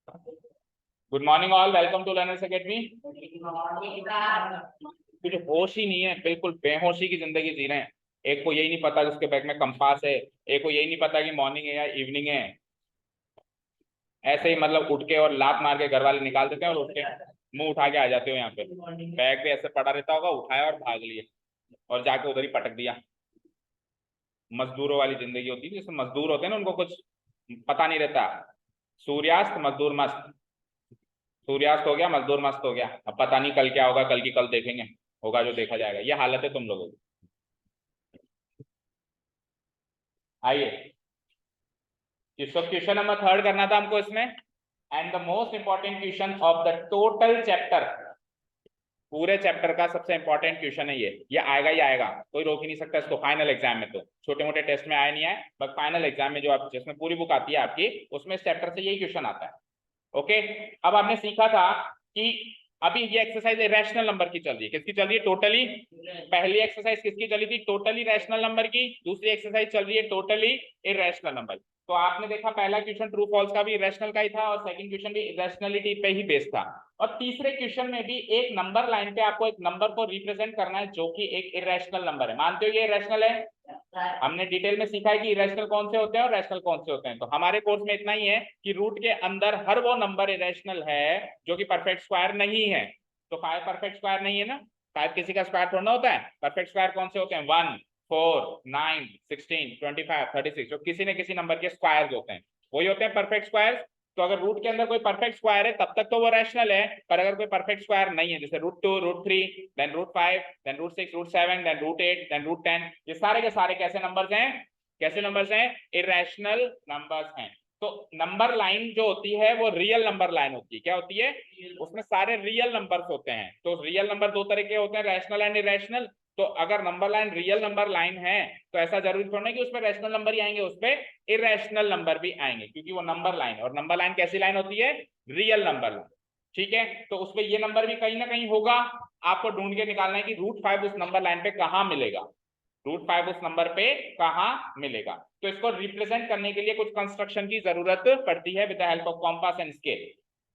Good morning all, welcome to learners academy. कुछ होश ही नहीं है, बिल्कुल बेहोशी की जिंदगी जी रहे हैं। एक को यही नहीं पता कि उसके बैग में कंपास है, एक को यही नहीं पता कि मॉर्निंग है या इवनिंग है। ऐसे ही मतलब उठ के और लात मार के घर वाले निकाल देते हैं और उठ के मुंह उठा के आ जाते हो यहाँ पे। बैग भी ऐसे पड़ा रहता होगा, उठाया और भाग लिए और जाके उधर ही पटक दिया। मजदूरों वाली जिंदगी होती है, जिसमें मजदूर होते हैं ना, उनको कुछ पता नहीं रहता। सूर्यास्त मजदूर मस्त। सूर्यास्त हो गया, मजदूर मस्त हो गया। अब पता नहीं कल क्या होगा, कल की कल देखेंगे। होगा जो देखा जाएगा, ये हालत है तुम लोगों की। आइए, इसको क्वेश्चन नंबर थर्ड करना था हमको इसमें। And the most important question of the total chapter. पूरे चैप्टर का सबसे इंपॉर्टेंट क्वेश्चन है ये आएगा ही आएगा, कोई रोक ही नहीं सकता इसको। फाइनल एग्जाम में तो छोटे मोटे टेस्ट में आया नहीं आए, बट फाइनल एग्जाम में जो आप जिसमें पूरी बुक आती है आपकी, उसमें इस चैप्टर से यही क्वेश्चन आता है। ओके। अब आपने सीखा था कि अभी ये एक्सरसाइज रैशनल नंबर की चल रही है। किसकी चल रही है? टोटली। पहली एक्सरसाइज किसकी चली थी? टोटली रैशनल नंबर की। दूसरी एक्सरसाइज चल रही है टोटली इरेशनल नंबर। तो आपने देखा पहला क्वेश्चन ट्रू फॉल्स का भी इरेशनल का ही था और सेकंड क्वेश्चन भी इरेशनलिटी पे ही बेस्ड था। और तीसरे क्वेश्चन में भी एक नंबर लाइन पे आपको एक नंबर को रिप्रेजेंट करना है जो कि एक इरेशनल नंबर है। मानते हो ये इरेशनल है? हमने डिटेल में सीखा है कि इरेशनल कौन से होते हैं और रैशनल कौन से होते हैं। तो हमारे कोर्स में इतना ही है कि रूट के अंदर हर वो नंबर इरेशनल है जो कि परफेक्ट स्क्वायर नहीं है। तो 5 परफेक्ट स्क्वायर नहीं है ना। 5 किसी का स्क्वायर थोड़ा ना होता है। परफेक्ट स्क्वायर कौन से होते हैं? 1, 4, 9, 16, 25, 36, जो किसी न किसी नंबर के स्क्वायर होते हैं, वही होते हैं परफेक्ट स्क्वायर। तो अगर रूट के अंदर कोई परफेक्ट स्क्वायर है तब तक तो वो रैशनल है। पर अगर कोई परफेक्ट स्क्वायर नहीं है, जैसे root 2, root 3, then root 5, then root 6, root 7, then root 8, then root 10, ये सारे के सारे कैसे नंबर्स हैं? कैसे नंबर्स हैं? इरेशनल नंबर्स हैं। तो नंबर लाइन जो होती है वो रियल नंबर लाइन होती है। क्या होती है? उसमें सारे रियल नंबर्स होते हैं। तो रियल नंबर दो तरह के होते हैं, रैशनल एंड इरेशनल। तो अगर number line real number line है तो ऐसा जरूरी थोड़ा नहीं कि उसमें रैशनल नंबर ही आएंगे, उसमें इरेशनल नंबर भी आएंगे, क्योंकि वो नंबर लाइन, और नंबर लाइन कैसी लाइन होती है? Real number line. ठीक है, तो उसमें ये नंबर भी कहीं ना कहीं होगा। आपको ढूंढ के निकालना है कि रूट 5 उस नंबर लाइन पे कहां मिलेगा। रूट 5 उस नंबर पे कहां मिलेगा। तो इसको रिप्रेजेंट करने के लिए कुछ कंस्ट्रक्शन की जरूरत पड़ती है with the help of compass and scale.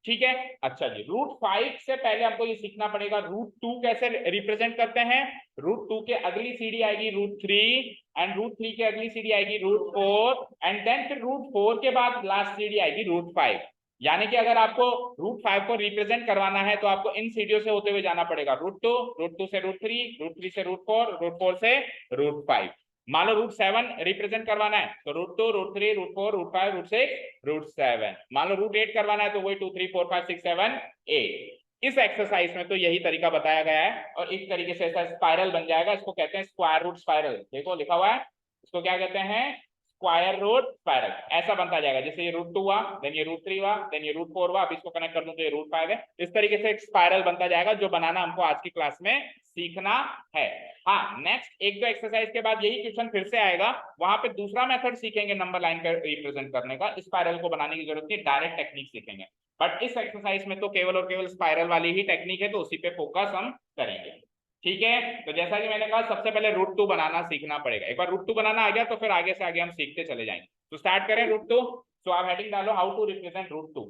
ठीक है। अच्छा जी, रूट 5 से पहले हमको ये सीखना पड़ेगा रूट 2 कैसे रिप्रेजेंट करते हैं। रूट 2 के अगली सीढ़ी आएगी रूट 3, एंड रूट 3 के अगली सीढ़ी आएगी रूट 4, एंड देन फिर रूट 4 के बाद लास्ट सीढ़ी आएगी रूट 5। यानी कि अगर आपको रूट 5 को रिप्रेजेंट करवाना है तो आपको इन सीढ़ियों से होते हुए जाना पड़ेगा। रूट 2 से रूट 3, रूट 3 से रूट 4, रूट 4 से रूट 5। मान लो रूट 7 रिप्रेजेंट करवाना है तो root 2, root 3, root 4, root 5, root 6, root 7। मान लो रूट 8 करवाना है तो वही 2, 3, 4, 5, 6, 7, 8। इस एक्सरसाइज में तो यही तरीका बताया गया है और इस तरीके से ऐसा स्पाइरल बन जाएगा। इसको कहते हैं स्क्वायर रूट स्पाइरल। देखो लिखा हुआ है, इसको क्या कहते हैं? Square root spiral. ऐसा बनता जाएगा, जैसे ये रूट 2 हुआ, देन ये रूट 3 हुआ, देन ये रूट 4 हुआ, अब इसको कनेक्ट कर दूं तो ये रूट 5 है। इस तरीके से एक स्पाइरल बनता जाएगा, जो बनाना हमको आज की क्लास में सीखना है। हाँ, नेक्स्ट एक दो एक्सरसाइज के बाद यही क्वेश्चन फिर से आएगा, वहां पे दूसरा मेथड सीखेंगे नंबर लाइन का रिप्रेजेंट करने का। स्पाइरल को बनाने की जरूरत नहीं, डायरेक्ट टेक्निक सीखेंगे। बट इस एक्सरसाइज में तो केवल और केवल स्पाइरल वाली ही टेक्निक है, तो उसी पे फोकस हम करेंगे। ठीक है, तो जैसा कि मैंने कहा सबसे पहले रूट 2 बनाना सीखना पड़ेगा। एक बार रूट 2 बनाना आ गया तो फिर आगे से आगे हम सीखते चले जाएंगे। तो स्टार्ट करें रूट 2। तो आप हेडिंग डालो, how to represent root 2।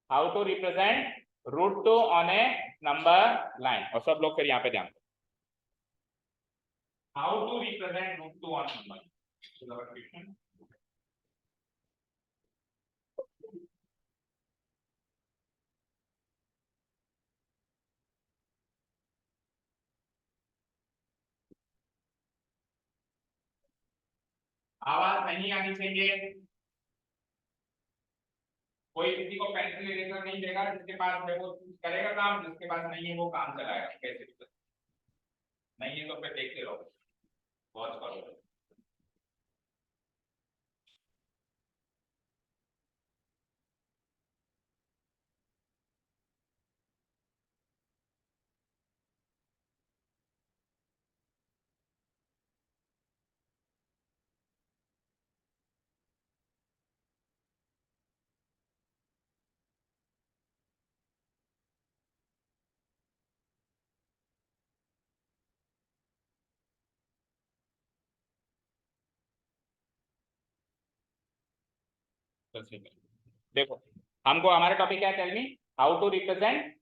How to represent root 2 on a number line. और सब लोग फिर यहाँ पे ध्यान दो, how to represent root 2 on number. आवाज नहीं आनी चाहिए। कोई किसी को पेंसिल इरेजर नहीं देगा, जिसके पास है वो करेगा काम, जिसके पास नहीं है वो काम चलाएगा। कैसे भी नहीं है तो फिर देखते रहो, वॉच करो। देखो, हमको हमारा टॉपिक क्या है, tell me how to represent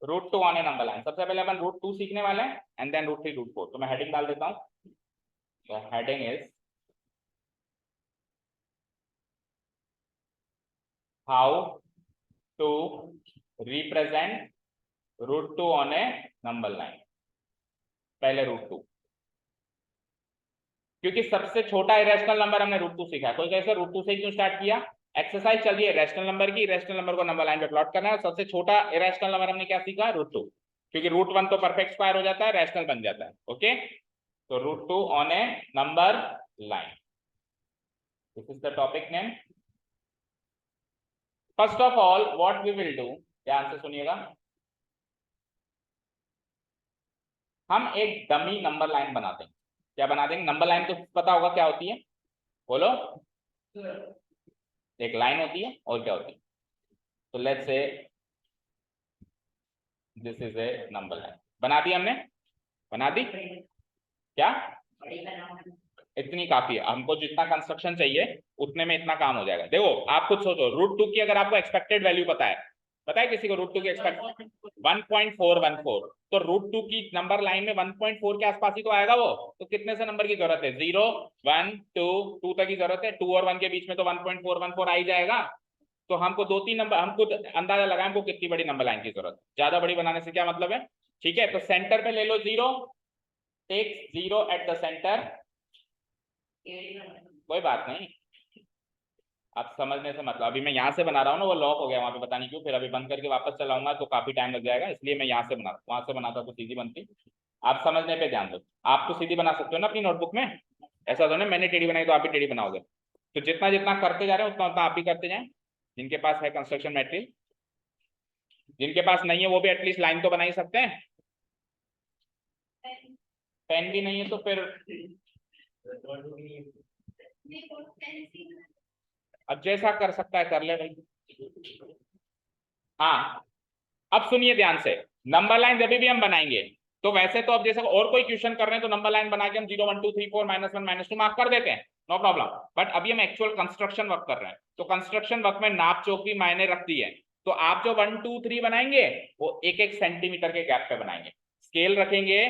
root two on a number line. सबसे पहले अपन रूट टू सीखने वाले हैं and then root three root four. तो मैं हेडिंग डाल देता हूँ। Heading is how to represent root two on a number line. पहले रूट टू, क्योंकि सबसे छोटा इरेशनल नंबर हमने रूट टू सीखा। कोई कैसे रूट टू से क्यों स्टार्ट किया? एक्सरसाइज चल रही है रैशनल नंबर की, रैशनल नंबर को नंबर लाइन पे प्लॉट करना है। और सबसे छोटा इरेशनल नंबर हमने क्या सीखा? रूट टू, क्योंकि रूट वन तो परफेक्ट स्क्वायर हो जाता है, रैशनल बन जाता है। ओके, तो root two on a number line, this is the topic name. First of all what we will do, ध्यान से सुनिएगा, हम एक डमी नंबर लाइन बना देंगे। क्या बना देंगे? नंबर लाइन तो पता होगा क्या होती है, बोलो। एक लाइन होती है और क्या होती है? तो let's say this is a number line. बना दी हमने, बना दी क्या? इतनी काफी है, हमको जितना कंस्ट्रक्शन चाहिए उतने में इतना काम हो जाएगा। देखो आप खुद सोचो, रूट टू की अगर आपको एक्सपेक्टेड वैल्यू पता है किसी को रूट टू की एक्सपेक्ट 1.414, तो रूट टू की नंबर लाइन में 1.4 के आसपास ही तो आएगा वो। तो कितने से नंबर की जरूरत है? 0 1 2 2 तक की जरूरत है। 2 और 1 के बीच में तो 1.414 आ ही जाएगा। तो हमको दो तीन नंबर, हमको अंदाजा लगाएं हमको कितनी बड़ी नंबर लाइन की जरूरत। ज्यादा बड़ी बनाने से क्या मतलब है? ठीक है, तो सेंटर पे ले लो 0, टेक 0 एट द सेंटर। कोई बात नहीं, आप समझने से मतलब, अभी मैं यहाँ से बना रहा हूँ ना, वो लॉक हो गया वहां पे, पता नहीं क्यों। फिर अभी बंद करके वापस चलाऊंगा तो काफी टाइम लग जाएगा, इसलिए मैं यहाँ से बना रहा हूँ। वहां से बनाता तो सीधी बनती। आप समझने पे ध्यान दो। आप तो सीधी बना सकते हो ना अपनी नोटबुक में, ऐसा तो नहीं मैंने टेढ़ी बनाई तो आप भी टेढ़ी बनाओगे। तो जितना जितना करते जा रहे हैं उतना उतना आप भी करते जाएं। जिनके पास है कंस्ट्रक्शन मटेरियल, जिनके पास नहीं है वो भी एटलीस्ट लाइन तो बना ही सकते हैं। पेन भी नहीं है तो फिर अब जैसा कर सकता है कर ले भाई। हाँ, अब सुनिए ध्यान से, नंबर लाइन जब भी हम बनाएंगे तो वैसे तो अब जैसे और कोई क्वेश्चन कर रहे हैं तो नंबर लाइन बना के हम 0 1 2 3 4 -1 -2 मार्क कर देते हैं, नो प्रॉब्लम। बट अभी हम एक्चुअल कंस्ट्रक्शन वर्क कर रहे हैं, तो कंस्ट्रक्शन वर्क में नाप चौक भी मायने रखती है। तो आप जो 1 2 3 बनाएंगे वो एक एक सेंटीमीटर के गैप पे बनाएंगे। स्केल रखेंगे,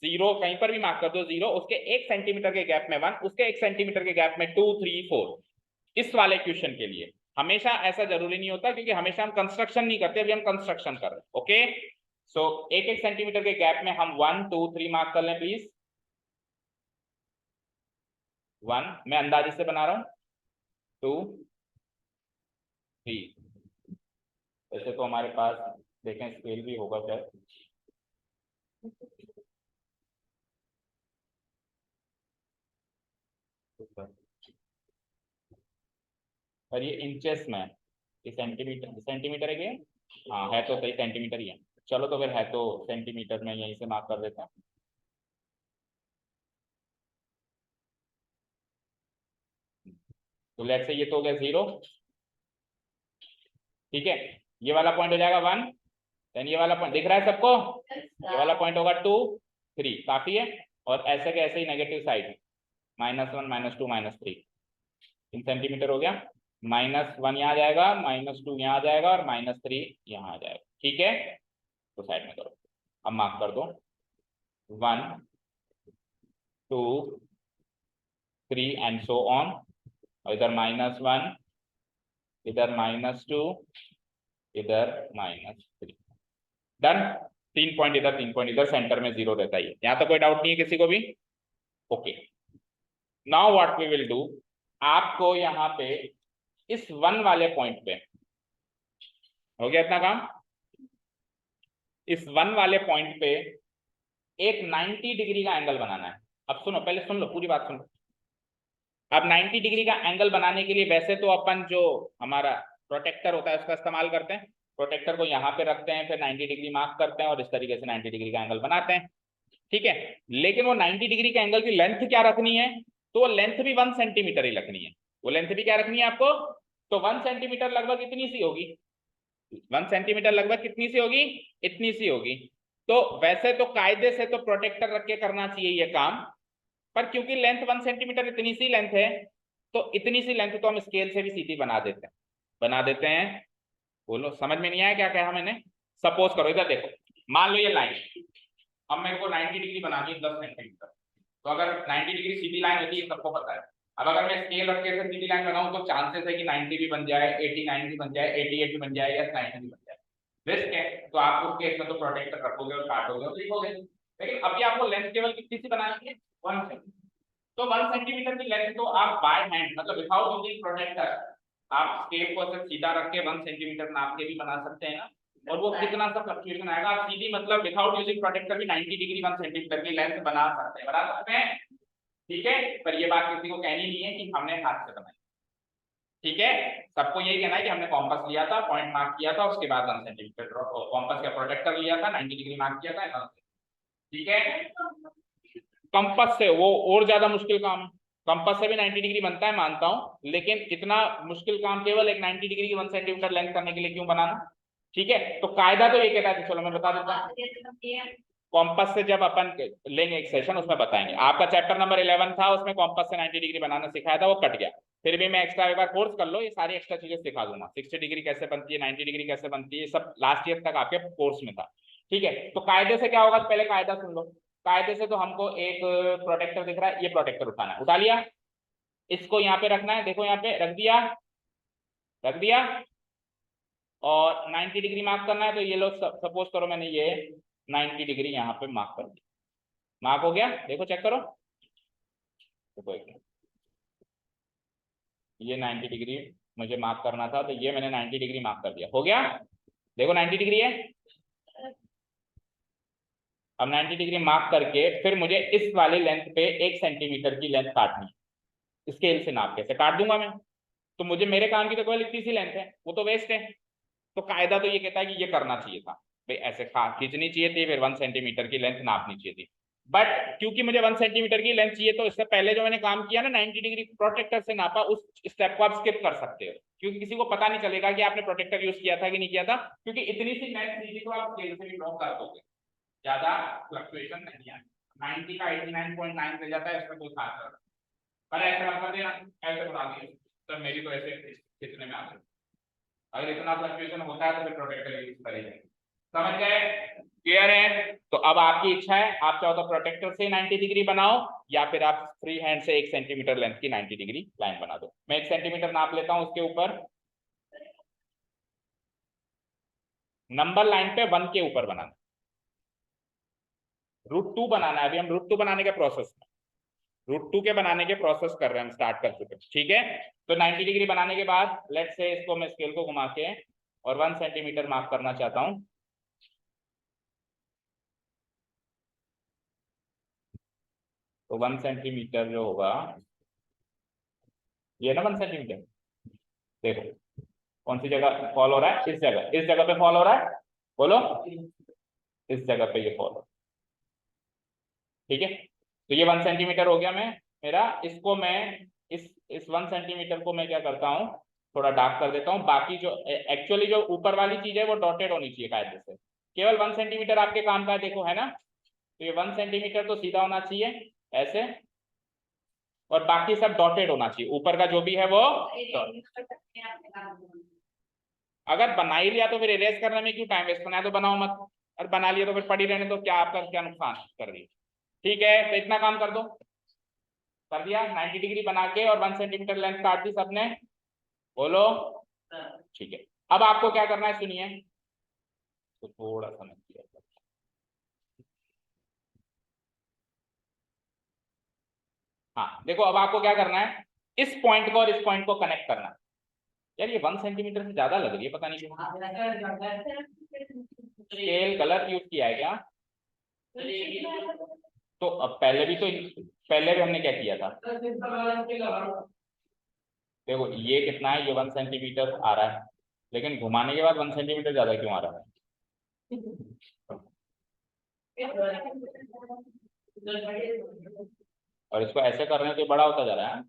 0 कहीं पर भी मार्क कर दो, 0 उसके 1 सेंटीमीटर के गैप में 1, उसके 1 सेंटीमीटर के गैप में 2 3 4। इस वाले क्वेश्चन के लिए हमेशा ऐसा जरूरी नहीं होता, क्योंकि हमेशा हम कंस्ट्रक्शन नहीं करते, अभी हम कंस्ट्रक्शन कर रहे हैं। ओके, सो एक एक सेंटीमीटर के गैप में हम 1 2 3 मार्क कर लें प्लीज। 1 मैं अंदाजे से बना रहा हूं, 2 3। वैसे तो हमारे पास देखें स्केल भी होगा शायद। और ये इंचेस में, ये सेंटीमीटर सेंटीमीटर है क्या? हाँ है तो सही, सेंटीमीटर ही है। चलो तो फिर है तो सेंटीमीटर में यहीं से मार्क कर देते हैं। तो लेट्स से ये तो हो गया 0, ठीक है। ये वाला पॉइंट हो जाएगा 1, देन ये वाला पॉइंट दिख रहा है सबको, ये वाला पॉइंट होगा 2 3, काफी है। और ऐसे के ऐसे ही नेगेटिव साइड, -1 -2 -3, 3 सेंटीमीटर हो गया। -1 यहाँ आ जाएगा, -2 यहाँ आ जाएगा और -3 यहाँ आ जाएगा, ठीक है। तो साइड में करो, अब मार्क कर दो 1 2 3 एंड सो ऑन। और इधर -1, इधर -2, इधर -3, डन। 3 पॉइंट इधर, 3 पॉइंट इधर, सेंटर में 0 रहता है। यहाँ तो कोई डाउट नहीं है किसी को भी? Okay, now what we will do, आपको यहाँ पे इस 1 वाले पॉइंट पे हो गया इतना काम। इस 1 वाले पॉइंट पे एक 90 डिग्री का एंगल बनाना है। अब सुनो, पहले सुन लो, पूरी बात सुनो। अब 90 डिग्री का एंगल बनाने के लिए वैसे तो अपन जो हमारा प्रोटेक्टर होता है उसका इस्तेमाल करते हैं। प्रोटेक्टर को यहाँ पे रखते हैं, फिर 90 डिग्री मार्क करते हैं और इस तरीके से 90 डिग्री का एंगल बनाते हैं, ठीक है। लेकिन वो 90 डिग्री के एंगल की लेंथ क्या रखनी है? तो वो लेंथ भी 1 सेंटीमीटर ही रखनी है। वो लेंथ भी क्या रखनी है आपको? तो 1 सेंटीमीटर लगभग इतनी सी होगी। 1 सेंटीमीटर लगभग कितनी सी होगी? इतनी सी होगी। तो वैसे तो कायदे से तो प्रोटेक्टर रख के करना चाहिए ये काम, पर क्योंकि लेंथ 1 सेंटीमीटर इतनी सी लेंथ है, तो इतनी सी लेंथ तो हम स्केल से भी सीधी बना देते हैं। बना देते हैं। बोलो समझ में नहीं आया क्या कहा मैंने? सपोज करो इधर देखो, मान लो ये लाइन, अब मेरे को 90 डिग्री बनानी है 10 सेंटीमीटर। तो अगर 90 डिग्री सीधी लाइन होती है सबको पता है। अब अगर मैं स्केल रख के सीधी लाइन बनाऊं तो चांसेस है कि 90 भी बन जाए, 89 भी बन जाए, 88 भी बन जाए या 90 भी बन जाए। रिस्क है, तो आप उस केस में तो प्रोटेक्टर रखोगे और काटोगे और लिखोगे। लेकिन अभी आपको लेंथ केवल कितनी सी बनानी है? 1 सेंटीमीटर। तो 1 सेंटीमीटर की लेंथ तो आप बाय हैंड मतलब विदाउट यूजिंग प्रोटेक्टर आप स्केल को ऐसे सीधा रख के 1 सेंटीमीटर नाप के भी बना सकते हैं ना। और वो कितना सा फ्लक्चुएशन आएगा, आप सीधी मतलब विदाउट यूजिंग प्रोटेक्टर भी 90 डिग्री 1 सेंटीमीटर की लेंथ बना सकते हैं। ठीक है, पर ये बात किसी को कहनी नहीं है कि हमने हाथ से बनाई। ठीक है, सबको यही कहना है कि हमने कॉम्पस लिया था, पॉइंट मार्क किया था, उसके बाद 1 सेंटीमीटर कॉम्पस का प्रोटेक्टर लिया था, 90 डिग्री मार्क किया था। ठीक है, कंपास से वो और ज्यादा मुश्किल काम है। कंपास से भी 90 डिग्री बनता है मानता हूं, लेकिन इतना मुश्किल काम केवल एक 90 डिग्री की 1 सेंटीमीटर लेंथ करने के लिए क्यों बनाना? ठीक है, तो कायदा तो ये कहता है, चलो मैं बता देता हूँ। कॉम्पस से जब अपन लेंगे एक सेशन उसमें बताएंगे। आपका चैप्टर नंबर 11 था, उसमें कॉम्पस से 90 डिग्री बनाना सिखाया था, वो कट गया। फिर भी मैं एक्स्ट्रा एक बार कोर्स कर लो, ये सारी एक्स्ट्रा चीजें सिखा दूंगा। 60 डिग्री कैसे बनती है, 90 डिग्री कैसे बनती है, सब लास्ट ईयर तक आपके कोर्स में था। ठीक है, तो कायदे से क्या होगा, पहले कायदा सुन लो। कायदे से तो हमको एक प्रोटेक्टर दिख रहा है, ये प्रोटेक्टर उठाना है, उठा लिया। इसको यहाँ पे रखना है, देखो यहाँ पे रख दिया, रख दिया। और 90 डिग्री मार्क करना है, तो ये लोग सपोज करो मैंने ये 90 डिग्री यहाँ पे मार्क कर दिया। मार्क हो गया, देखो चेक करो, देखो ये 90 डिग्री मुझे मार्क करना था, तो ये मैंने 90 डिग्री मार्क कर दिया, हो गया। देखो 90 डिग्री है। अब 90 डिग्री मार्क करके फिर मुझे इस वाले लेंथ पे 1 सेंटीमीटर की लेंथ काटनी है। स्केल से नाप कैसे काट दूंगा मैं? तो मुझे मेरे काम की तो केवल इतनी सी लेंथ है, वो तो वेस्ट है। तो कायदा तो ये कहता है कि ये करना चाहिए था भाई, ऐसे खींचनी चाहिए थी, फिर 1 सेंटीमीटर की लेंथ नापनी चाहिए थी। बट क्योंकि मुझे 1 सेंटीमीटर की लेंथ चाहिए, तो इससे पहले जो मैंने काम किया ना 90 डिग्री प्रोटेक्टर से नापा, उस स्टेप को आप स्किप कर सकते हो, क्योंकि किसी को पता नहीं चलेगा कि आपने प्रोटेक्टर यूज किया था कि नहीं किया था, क्योंकि इतनी सी लेंथ चीज को आप स्केल से भी ड्रॉ कर दोगे, ज्यादा फ्लक्चुएशन नहीं है। 90 का 89.9 मिल जाता है, इसमें कोई खास फर्क। पर ऐसे मत कर देना, ऐसे बना दिए तो मेरी तो ऐसे खींचने में आ गई। अगर इतना फ्लक्चुएशन होता है तो फिर प्रोटेक्टर यूज करेंगे। समझ गए? क्लियर है? तो अब आपकी इच्छा है, आप चाहो तो प्रोटेक्टर से 90 डिग्री बनाओ, या फिर आप फ्री हैंड से 1 सेंटीमीटर लेंथ की 90 डिग्री लाइन बना दो। मैं 1 सेंटीमीटर नाप लेता हूं, उसके ऊपर नंबर लाइन पे 1 के ऊपर बनाना, √2 बनाना है। अभी हम √2 बनाने के प्रोसेस में, √2 के बनाने के प्रोसेस कर रहे हैं, हम स्टार्ट कर चुके हैं। ठीक है, तो 90 डिग्री बनाने के बाद लेट्स से इसको मैं स्केल को घुमा के और 1 सेंटीमीटर मार्क करना चाहता हूं। तो 1 सेंटीमीटर जो होगा, ये ना 1 सेंटीमीटर, देखो कौन सी जगह फॉल हो रहा है, इस जगह पे फॉल हो रहा है, बोलो इस जगह पे ये फॉल। ठीक है, तो ये 1 सेंटीमीटर हो गया। मैं मेरा इसको मैं इस 1 सेंटीमीटर को मैं क्या करता हूँ, थोड़ा डार्क कर देता हूँ। बाकी जो एक्चुअली जो ऊपर वाली चीज है वो डॉटेड होनी चाहिए कायदे से। केवल 1 सेंटीमीटर आपके काम का है, देखो है ना। तो ये 1 सेंटीमीटर तो सीधा होना चाहिए ऐसे, और बाकी सब डॉटेड होना चाहिए, ऊपर का जो भी है वो अगर बना ही लिया तो फिर इरेज करने में क्यों टाइम वेस्ट करना है, तो बनाओ मत। और बना लिया तो फिर पड़ी रहने, तो क्या आपका क्या नुकसान कर रही है। ठीक है, तो इतना काम कर दो, कर दिया। 90 डिग्री बना के और 1 सेंटीमीटर लेंथ काट दी सबने, बोलो। ठीक है, अब आपको क्या करना है सुनिए, तो थोड़ा सा हाँ देखो, अब आपको क्या करना है, इस पॉइंट को और इस पॉइंट को कनेक्ट करना है। यार ये 1 सेंटीमीटर से ज्यादा लग रही है, पता नहीं क्यों। स्केल गलत यूज किया है क्या? तो अब पहले भी हमने क्या किया था, देखो ये कितना है, ये 1 सेंटीमीटर आ रहा है, लेकिन घुमाने के बाद 1 सेंटीमीटर ज्यादा क्यों आ रहा है? और इसको ऐसे करने से बड़ा होता जा रहा है।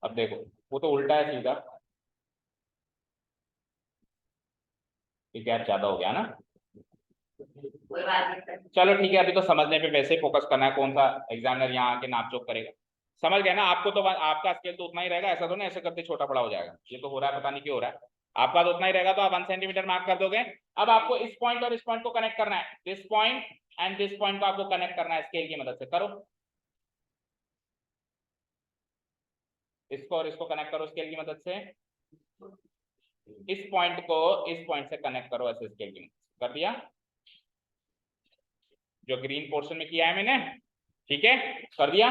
अब देखो वो तो उल्टा है सीधा, ये क्या ज्यादा हो गया ना। चलो ठीक है, अभी तो समझने पे वैसे फोकस करना है, कौन सा एग्जामिनर यहाँ आके नाप जोक करेगा। समझ गए ना? आपको तो आपका स्केल तो उतना ही रहेगा, ऐसा तो नहीं ऐसे करते छोटा बड़ा हो जाएगा, ये तो हो रहा है पता नहीं क्यों हो रहा है। आपका तो उतना ही रहेगा, तो आप 1 सेंटीमीटर मार्क कर दोगे। अब आपको इस पॉइंट और इस पॉइंट को कनेक्ट करना है, this point and this point को आपको कनेक्ट करना है स्केल की मदद से। करो, इसको और इसको कनेक्ट करो स्केल की मदद से। इस पॉइंट को इस पॉइंट से कनेक्ट करो ऐसे स्केल की मदद से। कर दिया? जो ग्रीन पोर्शन में किया है मैंने, ठीक है, कर दिया?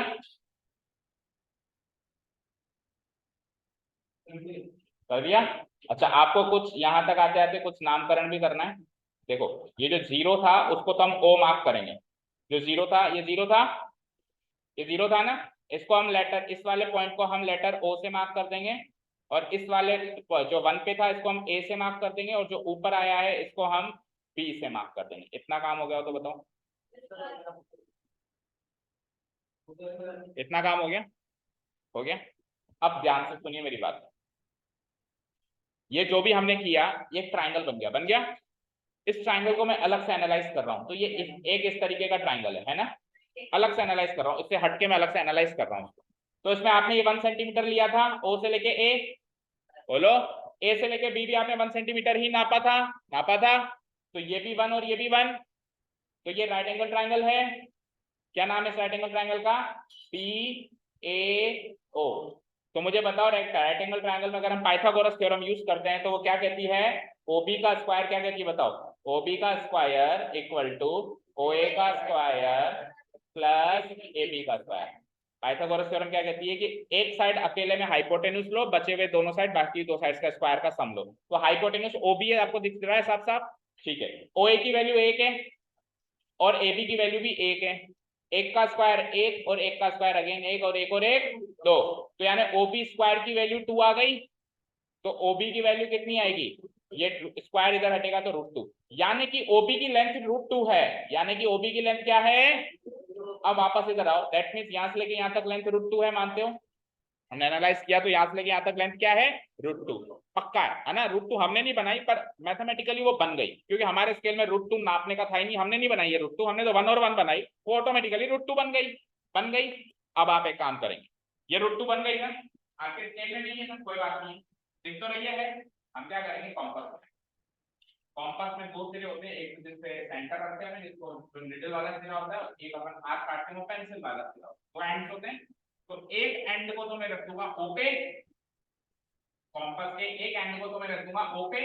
कर दिया? अच्छा, आपको कुछ यहां तक आते आते कुछ नामकरण भी करना है। देखो, ये जो जीरो था उसको तो हम ओ मार्क करेंगे। जो जीरो था, ये जीरो था, ये जीरो था ना, इसको हम लेटर, इस वाले पॉइंट को हम लेटर ओ से मार्क कर देंगे, और इस वाले जो 1 पे था इसको हम ए से मार्क कर देंगे, और जो ऊपर आया है इसको हम बी से मार्क कर देंगे। इतना काम हो गया हो तो बताओ? इतना काम हो गया? हो गया? अब ध्यान से सुनिए मेरी बात। ये जो भी हमने किया, ये ट्राइंगल बन गया, बन गया। इस ट्राइंगल को मैं अलग से एनालाइज कर रहा हूं, तो ये इस तरीके का ट्राइंगल है ना? अलग से एनालाइज कर रहा हूं, इससे हटके मैं अलग से एनालाइज कर रहा हूं। तो इसमें आपने ये 1 सेंटीमीटर लिया था, ओ से लेके ए, बोलो, ए से लेके बी भी आपने 1 सेंटीमीटर ही नापा था, नापा था। तो ये भी 1 और ये भी 1, तो ये राइट एंगल ट्राइंगल है। क्या नाम है इस राइट एंगल ट्राइंगल का? पी ए ओ। तो मुझे बताओ, राइट एंगल ट्राइंगल में अगर हम पाइथागोरस थ्योरम यूज करते हैं तो वो क्या कहती है? ओबी का स्क्वायर क्या कहती है बताओ? ओबी का स्क्वायर इक्वल टू ओ ए का स्क्वायर प्लस ए बी का स्क्वायर। पाइथागोरस थ्योरम क्या कहती है कि एक साइड अकेले में हाइपोटेन्यूज लो, बचे हुए दोनों साइड, बाकी दो साइड्स का स्क्वायर का सम लो। तो हाइपोटेन्यूज ओबी है, आपको दिख रहा है साफ साफ, ठीक है। ओ ए की वैल्यू 1 है और ए बी की वैल्यू भी 1 है। एक का स्क्वायर 1 और एक का स्क्वायर अगेन 1 और 1 और 1 2, तो यानी ओबी स्क्वायर की वैल्यू 2 आ गई। तो ओबी की वैल्यू कितनी आएगी? ये स्क्वायर इधर हटेगा तो √2, यानी कि ओबी की लेंथ √2 है। यानी कि ओबी की लेंथ क्या है? अब वापस इधर आओ, दैट मींस यहां से लेके यहां तक लेंथ √2 है, मानते हो? हमने एनालाइज किया तो यहां से लेके यहां तक लेंथ क्या है? √2। पक्का है ना? √2 हमने नहीं बनाई, पर मैथमेटिकली वो बन गई, क्योंकि हमारे स्केल में √2 नापने का था ही नहीं, हमने नहीं बनाई है √2, हमने तो 1 और 1 बनाई, वो ऑटोमेटिकली √2 बन गई, बन गई। अब आप एक काम करेंगे, ये √2 बन गई ना, आपके स्केल में नहीं है ना, कोई बात नहीं, दिख तो रही है। हम क्या करेंगे, कॉम्पास, कॉम्पास में दो सिरे होते हैं, एक जिसपे सेंटर रखते हैं जिसको जो मिडिल वाला सिरा होता है, एक अपन आर्क काटते हैं पेंसिल वाला सिरा, दो एंड्स होते हैं। तो एक एंड को तो मैं रख दूंगा ओके, कॉम्पास के एक एंड को तो मैं रख दूंगा ओके,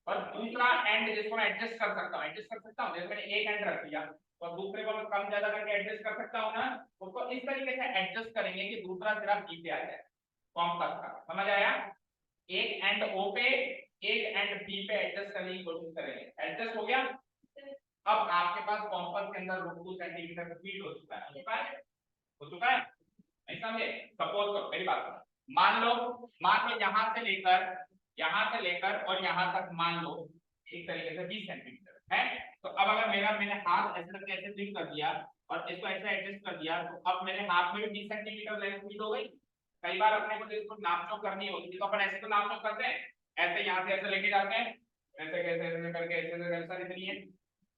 और दूसरा एंड जिसको मैं एडजस्ट कर सकता हूँ, एडजस्ट कर सकता हूँ, जैसे मैंने एक एंड रख दिया और दूसरे को मैं कम ज्यादा करके एडजस्ट कर सकता हूँ ना, उसको इस तरीके से एडजस्ट करेंगे कि दूसरा सिरा बी पे आ जाए, कॉम्पास का। समझ आया? एक एंड ओ पे, एक एंड बी पे एडजस्ट करने की कोशिश करेंगे। एडजस्ट हो गया? अब आपके पास कॉम्पास के अंदर √2 सेंटीमीटर फीट हो चुका है, हो चुका है, हो चुका है, नहीं समझे? सपोज करो, मेरी बात करो, मान लो यहां से लेकर और यहां तक मान लो एक तरीके से 20 सेंटीमीटर है। तो अब अगर मैंने हाथ ऐसे करके ऐसे स्विंग कर दिया और इसको ऐसे एडजस्ट कर दिया, तो अब मेरे हाथ में भी 20 सेंटीमीटर लेंथ फीट हो गई। कई बार अपने को इसको नापचोक करनी होती है तो अपन ऐसे तो नापचोक करते हैं, ऐसे यहाँ से ऐसे लेके जाते हैं, ऐसे कैसे ऐसे करके ऐसे इतनी है,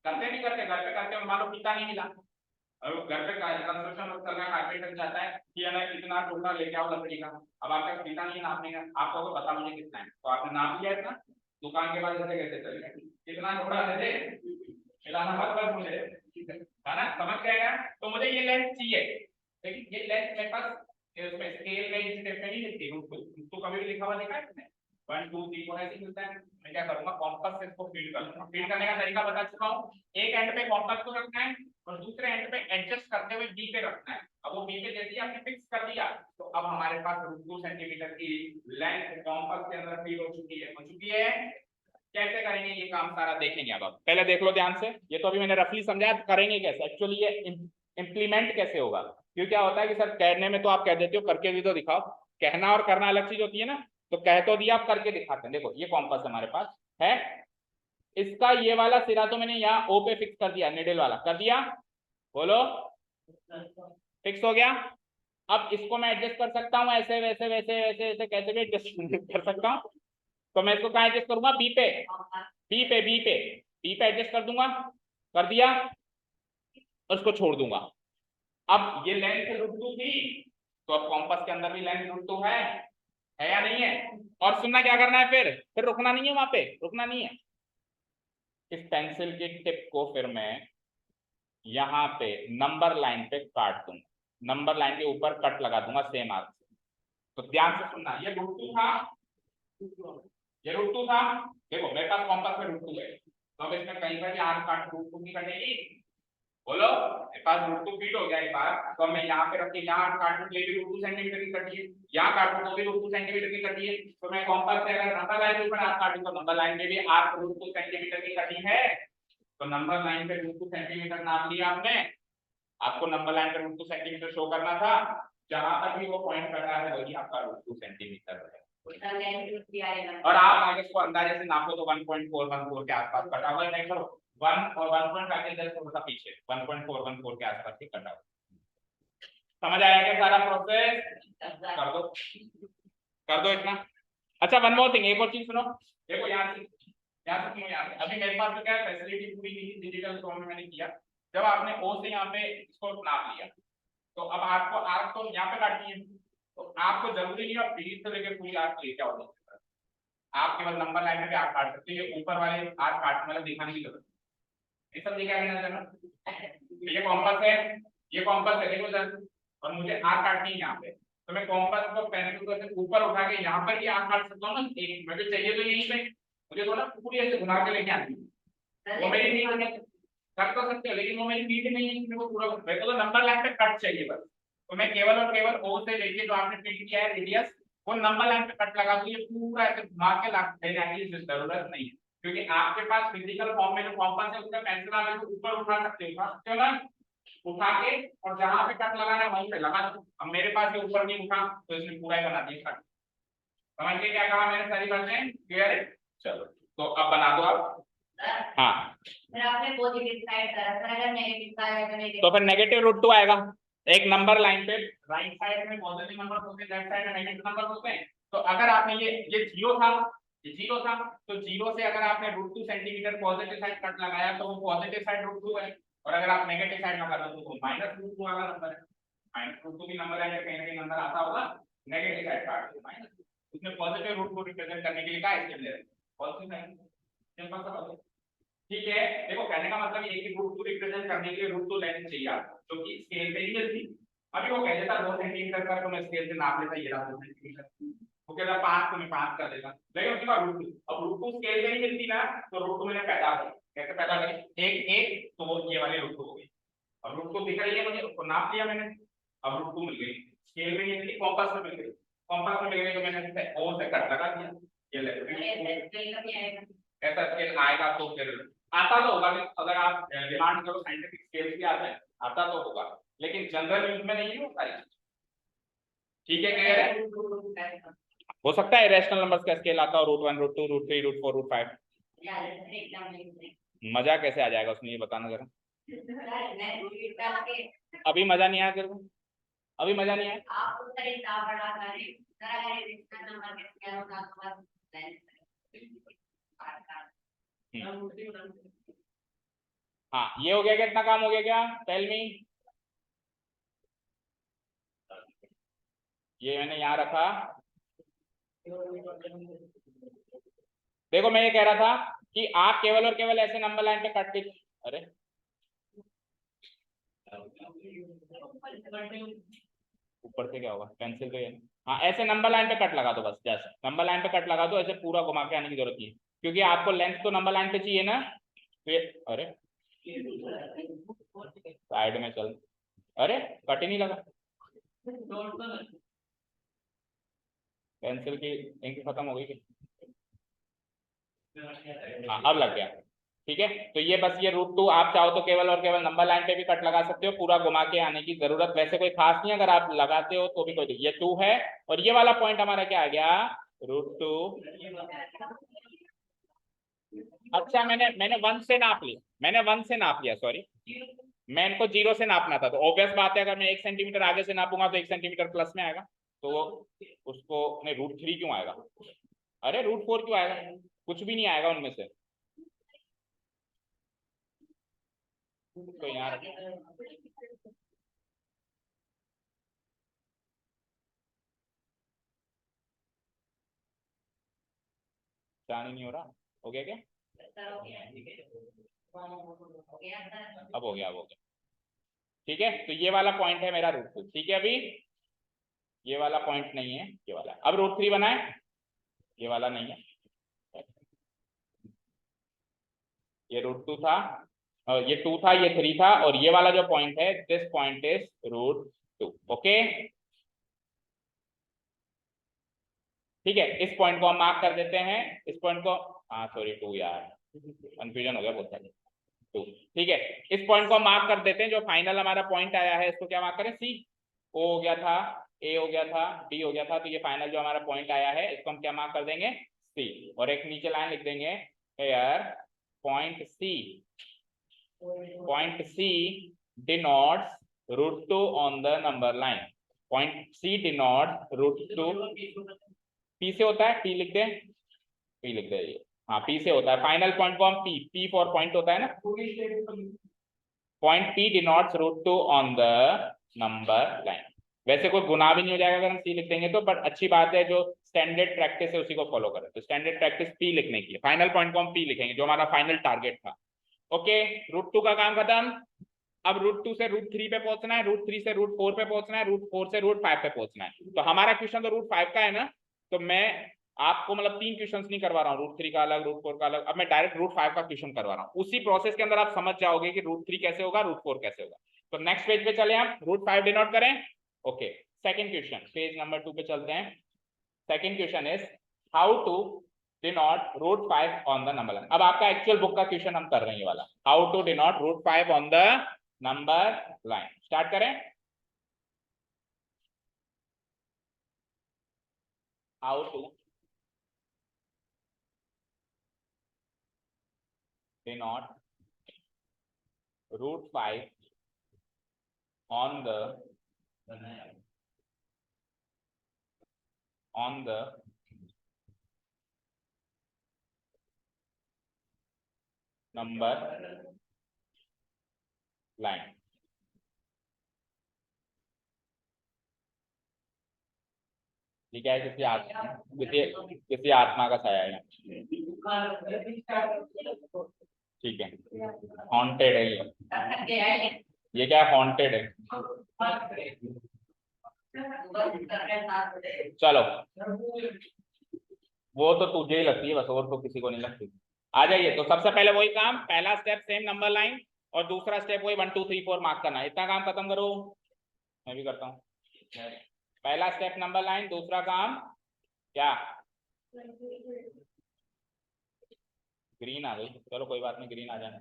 करते नहीं करते, घर पे करते हैं, मान लो फीता नहीं मिला, और घर पे कंस्ट्रक्शन वर्क कर रहा है, कारपेंटर जाता है कि है ना इतना टुकड़ा लेके आओ लकड़ी का, अब आपका फीता नहीं नापने का, आपको तो पता मुझे कितना है, तो आपने नाप लिया इतना, दुकान के बाद ऐसे कैसे चलेगा, कितना टुकड़ा दे दे, खिलाना मत बस मुझे, है ना? समझ गए? तो मुझे ये लेंथ चाहिए, लेकिन ये लेंथ मेरे पास उसमें स्केल में इस टाइप में नहीं लिखती हूँ, तो कभी भी लिखा हुआ देखा है तुमने? 1 2 3 4 ऐसे मिलता है। मैं क्या करूंगा, कॉम्पास से इसको फीड कर लूंगा। फीड करने का तरीका बता चुका हूँ, एक एंड पे कॉम्पास को रखना है और दूसरे एंड पे एडजस्ट करते हुए बी पे रखना है। अब वो बी पे जैसे ही आपने फिक्स कर दिया, तो अब हमारे पास √2 सेंटीमीटर की लेंथ कॉम्पास के अंदर फीड हो चुकी है, हो चुकी है। कैसे करेंगे ये काम सारा देखेंगे। अब पहले देख लो ध्यान से, ये तो अभी मैंने रफली समझाया, करेंगे कैसे, एक्चुअली ये इंप्लीमेंट कैसे होगा। क्योंकि क्या होता है कि सर कहने में तो आप कह देते हो, करके भी तो दिखाओ। कहना और करना अलग चीज होती है ना, तो कह तो दिया, आप करके दिखाते हैं। देखो ये कॉम्पास हमारे पास है, इसका ये वाला सिरा तो मैंने यहाँ ओ पे फिक्स कर दिया, निडल वाला कर दिया, बोलो फिक्स हो गया। अब इसको मैं एडजस्ट कर सकता हूँ ऐसे वैसे वैसे वैसे वैसे, कैसे भी एडजस्ट कर सकता हूँ। तो मैं इसको कहाँ एडजस्ट करूंगा? बी पे, बी पे, बी पे, बी पे एडजस्ट कर दूंगा, कर दिया, और उसको छोड़ दूंगा। अब ये लेंथ √2 थी, तो अब कॉम्पास के अंदर भी लेंथ √2 है या नहीं है? और सुनना क्या करना है, फिर रुकना नहीं है, वहां पे रुकना नहीं है। इस पेंसिल की टिप को फिर मैं यहाँ पे नंबर लाइन पे काट दूंगा, नंबर लाइन के ऊपर कट लगा दूंगा सेम आर्क से। तो ध्यान से सुनना, ये √2 था, ये √2 था। देखो मेरे पास कॉम्पास में √2 है, तो अब इसमें कहीं पर भी आर्क काट √2 की कटेगी। बोलो, मेरे पास √2 फीट हो गया एक बार, तो मैं यहाँ पे रख के यहाँ काटूं तो ये भी √2 सेंटीमीटर की कटी है, यहाँ काटूं तो भी √2 सेंटीमीटर की कटी है। तो मैं कॉम्पास से अगर नंबर लाइन के ऊपर आर्क काटूं तो नंबर लाइन में भी आर्क √2 सेंटीमीटर की कटी है। तो नंबर लाइन पे √2 सेंटीमीटर नाप लिया आपने, आपको नंबर लाइन पे √2 सेंटीमीटर शो करना था, जहां तक भी वो पॉइंट कर रहा है वही आपका √2 सेंटीमीटर है। और आप आगे इसको अंदाजे से नापो तो 1.414 के आसपास कटा हुआ है। नहीं करो 1 और 1.5 के जस्ट थोड़ा सा पीछे 1.414 के आसपास ही कटा हुआ। समझ आया क्या सारा प्रोसेस? कर दो इतना। अच्छा वन मोर थिंग, एक और चीज सुनो, देखो यहाँ से अभी मेरे पास तो क्या फैसिलिटी पूरी नहीं, डिजिटल फॉर्म में मैंने किया। जब आपने ओ से यहाँ पे इसको नाप लिया, तो अब आपको आर्क तो यहाँ पे काटनी है, तो आपको जरूरी नहीं आप बीच से लेकर पूरी आर्क लेके आओ, आप केवल नंबर लाइन में भी आर्क काट सकते हैं। ऊपर वाले आर्क काटने वाला दिखाने की जरूरत ये सब देखा है। ये कॉम्पास है, ये कॉम्पास है, देखो सर, और मुझे आर्क काटनी है यहाँ पे, तो मैं कॉम्पास को पेंसिल को ऊपर उठा के यहाँ पर भी आर्क काट सकता हूँ ना। एक मुझे चाहिए तो यहीं पे, मुझे तो ना पूरी ऐसे घुमा के लेके आनी है, वो मेरी नहीं है, कर तो सकते हो लेकिन वो मेरी नीड नहीं है, मेरे को पूरा मेरे को तो नंबर लाइन पे कट चाहिए बस। तो मैं केवल और केवल ओ से लेके जो आपने फीड किया है रेडियस, वो नंबर लाइन पे कट लगा दूं, ये पूरा ऐसे घुमा के लेने की जरूरत नहीं है, क्योंकि आपके पास फिजिकल फॉर्म में जो कॉम्पास है उसका पेंसिल आप इसको ऊपर उठा सकते हो ना, उठा के और जहां पे कट लगाना है वहीं पे लगा दो। अब मेरे पास ये ऊपर नहीं उठा तो इसने पूरा ही बना दिया कट। समझ के क्या कहा मैंने, सारी बातें क्लियर है? चलो तो अब बना दो आप। हाँ फिर आपने पॉजिटिव साइड करा, फिर अगर नेगेटिव साइड है तो फिर नेगेटिव √2 आएगा। एक नंबर लाइन पे राइट साइड में पॉजिटिव नंबर होते हैं, लेफ्ट साइड में नेगेटिव नंबर होते हैं। तो अगर आपने ये जीरो था, ये जीरो था, तो जीरो से अगर आपने √2 सेंटीमीटर पॉजिटिव साइड कट लगाया तो वो पॉजिटिव साइड √2 है, और अगर आप नेगेटिव साइड लगा दो तो -√2 वाला नंबर है। -√2 की नंबर है, कहीं ना कहीं नंबर आता होगा, नेगेटिव साइड काट दो माइनस, उसमें पॉजिटिव √2 रिप्रेजेंट करने के लिए क्या इसके लिए पॉजिटिव साइड, सिंपल सा बात है। ठीक है, देखो कहने का मतलब ये कि √2 रिप्रेजेंट करने के लिए √2 लेंथ चाहिए आपको, जो कि स्केल पे ही मिलती। अभी वो कह देता 2 सेंटीमीटर का, तो मैं स्केल से नाप लेता, ये रहा 2 सेंटीमीटर, वो कहता 5 तो मैं 5 कर देता, लेकिन उसके बाद √2, अब √2 स्केल पे ही मिलती ना, तो √2 मैंने पैदा किया, कैसे पैदा करें, एक तो वो ये वाली √2 हो गई। अब √2 दिख रही है मुझे, उसको नाप लिया मैंने, अब √2 मिल गई, स्केल पे नहीं मिली, कॉम्पास में मिल गई, कॉम्पास में मिल गई तो मैंने ओ से कट लगा दिया, ये ले ऐसा स्केल आएगा तो फिर आता तो होगा, अगर आप डिमांड करो साइंटिफिक स्केल भी आता है, आता तो होगा, लेकिन जनरल यूज में नहीं होता है। ठीक है, क्लियर है? हो सकता है रैशनल नंबर्स का स्केल आता हो, √1 √2 √3 √4 √5। मजा कैसे आ जाएगा उसमें, ये बताना जरा। अभी मजा नहीं आया तेरे को, अभी मजा नहीं आया। हाँ ये हो गया, कितना काम हो गया, क्या टेल मी। ये मैंने यहाँ रखा, देखो मैं ये कह रहा था कि आप केवल और केवल ऐसे नंबर लाइन पे कट के, अरे ऊपर से क्या होगा, पेंसिल तो ये, हाँ ऐसे नंबर लाइन पे कट लगा दो बस, जैसे नंबर लाइन पे कट लगा दो, ऐसे पूरा घुमा के आने की जरूरत नहीं है, क्योंकि आपको लेंथ तो नंबर लाइन पे चाहिए ना। तो ये अरे साइड में चल, अरे कट ही नहीं लगा, पेंसिल की इंक खत्म हो गई। हाँ अब लग गया, ठीक है। तो ये बस ये √2 आप चाहो तो केवल और केवल नंबर लाइन पे भी कट लगा सकते हो, पूरा घुमा के आने की जरूरत वैसे कोई खास नहीं है, अगर आप लगाते हो तो भी कोई, ये 2 है, और ये वाला पॉइंट हमारा क्या आ गया, √2। अच्छा मैंने 1 से नाप लिया, मैंने 1 से नाप लिया, सॉरी, मैं इनको 0 से नापना था, तो ऑब्वियस बात है अगर मैं 1 सेंटीमीटर आगे से नापूंगा तो 1 सेंटीमीटर प्लस में आएगा, तो उसको नहीं √3 क्यों आएगा, अरे √4 क्यों आएगा, कुछ भी नहीं आएगा उनमें से, तो यहाँ चान ही नहीं हो रहा, हो गया क्या? सर हो गया सर। अब हो गया, अब हो गया। ठीक है, तो ये वाला पॉइंट है मेरा रूट 2। ठीक है, अभी ये वाला पॉइंट नहीं है, ये वाला। अब रूट 3 बनाए, ये वाला नहीं है, ये रूट 2 था, ये 2 था, ये 3 था, और ये वाला जो पॉइंट है, this point is root 2। Okay, ठीक है, इस पॉइंट को हम मार्क कर देते हैं, इस पॉइंट को, हाँ सॉरी 2 यार, कंफ्यूजन हो गया बहुत सारे। 2, ठीक है, इस पॉइंट को हम मार्क कर देते हैं, जो फाइनल हमारा पॉइंट आया है इसको क्या मार्क करें? सी। ओ हो गया था, ए हो गया था, डी हो गया था, तो ये फाइनल जो हमारा पॉइंट आया है इसको हम क्या मार्क कर देंगे? सी। और एक नीचे लाइन लिख देंगे, here point C denotes root 2 on the number line. Point C denotes root 2, P से होता है, टी लिख दे, पी लिख दे, हाँ पी से होता है। फाइनल पॉइंट को हम पी फॉर पॉइंट होता है ना, point P denotes root 2 on the number line. वैसे कोई गुनाह भी नहीं हो जाएगा अगर हम सी लिख देंगे तो, बट अच्छी बात है, जो स्टैंडर्ड प्रैक्टिस है उसी को फॉलो करें। तो स्टैंडर्ड प्रैक्टिस पी लिखने की है, फाइनल पॉइंट को हम पी लिखेंगे, जो हमारा फाइनल टारगेट था। ओके, रूट 2 का काम खत्म। अब रूट 2 से रूट 3 पे पहुंचना है, रूट 3 से रूट 4 पे पहुंचना है, रूट 4 से रूट 5 पे पहुंचना है। तो हमारा क्वेश्चन तो रूट 5 का है ना, तो मैं आपको मतलब 3 क्वेश्चंस नहीं करवा रहा हूँ, रूट 3 का अलग, रूट 4 का अलग। अब मैं डायरेक्ट रूट 5 का क्वेश्चन करवा रहा हूँ। उसी प्रोसेस के अंदर आप समझ जाओगे कि रूट 3 कैसे होगा, रूट 4 कैसे होगा। तो नेक्स्ट पेज पे चले, आप रूट 5 डिनोट करें। Okay, second question, page number 2 पे चलते हैं। Second question is how to denote root 5 on the number line. अब आपका एक्चुअल बुक का क्वेश्चन हम कर रहे हैं ये वाला, how to denote root 5 on the number line. Start करें। How to denote root 5 on the number line। ठीक है, किसी आत्मा का साया है, ठीक है, हॉन्टेड है ये क्या है? हॉन्टेड है। चलो, वो तो तुझे ही लगती है बस, और तो किसी को नहीं लगती। आ जाइए, तो सबसे पहले वही काम, पहला स्टेप सेम नंबर लाइन, और दूसरा स्टेप वही 1 2 3 4 मार्क करना है। इतना काम खत्म करो, मैं भी करता हूँ। पहला स्टेप नंबर लाइन, दूसरा काम क्या? ग्रीन आ गई, चलो कोई बात नहीं, ग्रीन आ जाने,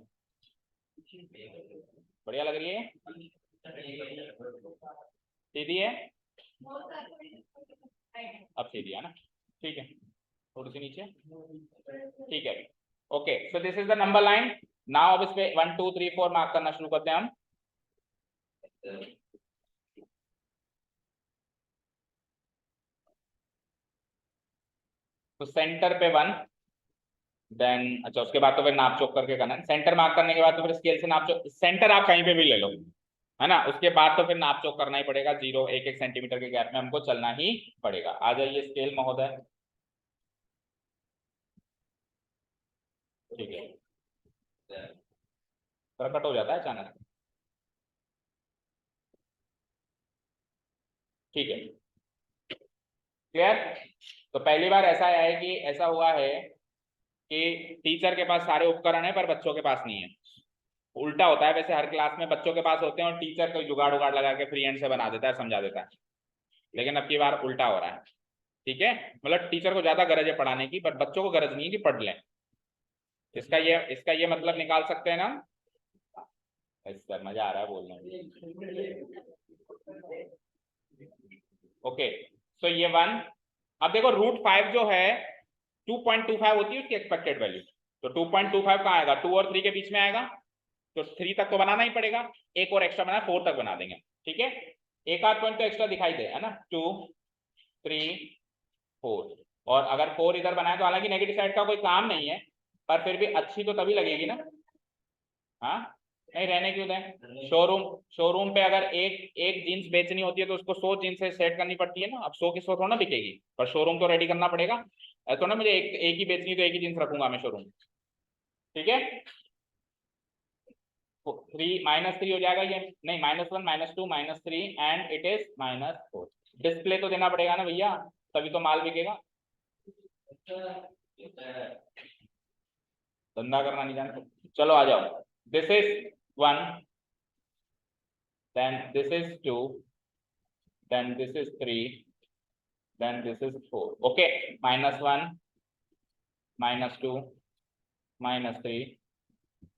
बढ़िया लग रही है, सीधी है, अब सीधी है ना, ठीक है, थोड़ी सी नीचे, ठीक है। Okay, so this is the number line. Now अब इस पे 1 2 3 4 मार्क करना शुरू करते हैं हम। तो सेंटर पे 1, देन अच्छा उसके बाद तो फिर नाप चोक करके करना है। सेंटर मार्क करने के बाद तो फिर स्केल से नाप चोक, सेंटर आप कहीं पे भी ले लो, है ना, उसके बाद तो फिर नाप चोक करना ही पड़ेगा, 0 1 1 सेंटीमीटर के गैप में हमको चलना ही पड़ेगा। आ जाइए स्केल महोदय, ठीक है, प्रकट हो जाता है अचानक, ठीक है, क्लियर। तो पहली बार ऐसा आया है कि ऐसा हुआ है कि टीचर के पास सारे उपकरण है पर बच्चों के पास नहीं है। उल्टा होता है, वैसे हर क्लास में बच्चों के पास होते हैं और टीचर कोई जुगाड़ उगाड़ लगा के फ्री हैंड से बना देता है, समझा देता है, लेकिन अब की बार उल्टा हो रहा है। ठीक है, मतलब टीचर को ज्यादा गरज है पढ़ाने की, पर बच्चों को गरज नहीं है कि पढ़ लें। इसका ये मतलब निकाल सकते हैं ना, इसका मजा आ रहा है बोलने में। ओके, सो ये 1, अब देखो रूट 5 जो है 2.25 होती है उसकी एक्सपेक्टेड वैल्यू, तो 2.25 कहाँ आएगा? 2 और 3 के बीच में आएगा, तो 3 तक तो बनाना ही पड़ेगा, एक और एक्स्ट्रा बना 4 तक बना देंगे। ठीक है, एक आध पॉइंट तो एक्स्ट्रा दिखाई दे, है ना, 2 3 4, और अगर 4 इधर बनाए तो हालांकि नेगेटिव साइड का कोई काम नहीं है, पर फिर भी अच्छी तो तभी लगेगी ना, हाँ नहीं रहने क्यों दें, शोरूम पे अगर एक जीन्स बेचनी होती है तो उसको 100 जीन्स से सेट करनी पड़ती है ना, अब 100 की 100 थोड़ा ना बिकेगी, पर शोरूम तो रेडी करना पड़ेगा। तो ना मुझे एक ही बेचनी तो एक ही जीन्स रखूंगा मैं शोरूम, ठीक है। 3 -3 हो जाएगा ये, नहीं -1 -2 -3 एंड इट इज -4। डिस्प्ले तो देना पड़ेगा ना भैया, तभी तो माल बिकेगा। धंधा करना नहीं जानते, चलो आ जाओ। This is 1, then this is 2, then this is 3, then this is 4, okay, -1 -2 -3